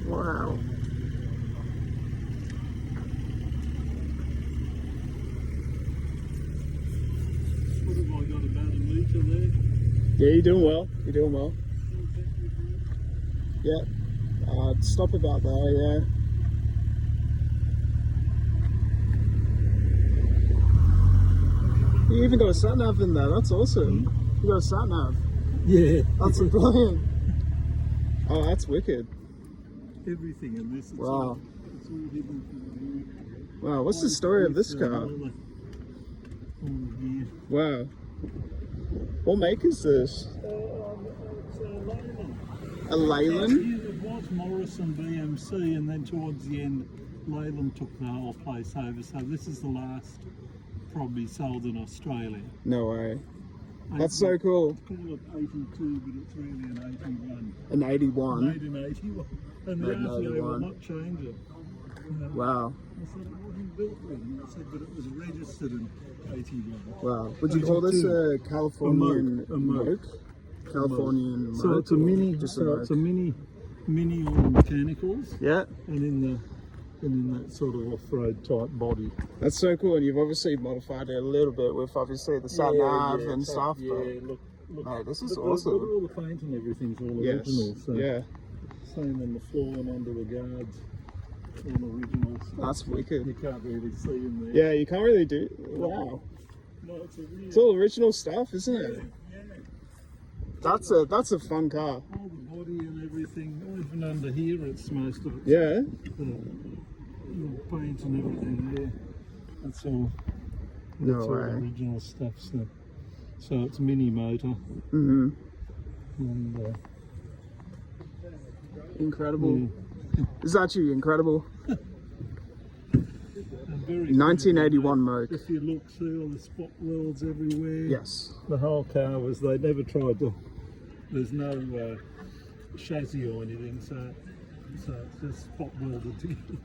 Wow. What have I got, about a metre there? Yeah, you're doing well. You're doing well. Yeah. Stop about there, yeah. You even got a sat nav in there. That's awesome. You got a sat nav. Yeah. That's brilliant. Oh, that's wicked. Everything in this. Wow. It's all hidden from Wow. What's the story of this car? Wow. What make is this? It's Leyland. A Leyland? It was Morrison BMC, and then towards the end, Leyland took the whole place over. So this is the last probably sold in Australia. No way. That's so cool. Call it 82, but it's really an 81. An 81? Made in 81. And Made in the RTA 81. will not change it. Wow. I said it wasn't built then. I said, but it was registered in 81. Wow. Would you call this a Californian Moke? Californian Moke? So it's a mini. Just So it's a mini on mechanicals. Yeah. And in that sort of off-road type body. That's so cool, and you've obviously modified it a little bit with obviously the sat nav and stuff. Yeah, but look. mate, this is But awesome. all the paint and everything's all Yes. original. So Yeah. same on the floor and under the guards, all original stuff. That's wicked. You can't really see in there. Yeah, you can't really do. Wow. No, it's a real. It's all original stuff, isn't it? Yeah. That's a fun car. All the body and everything, even under here, it's most of it. Yeah. The paint and everything there. That's all. No That's all way. original stuff. So it's mini motor. Mhm. And, Incredible. It's actually incredible. and very 1981 Moke. If you look, see all the spot welds everywhere. Yes. The whole car was, they never tried to, there's no chassis or anything, so it's just spot welded together.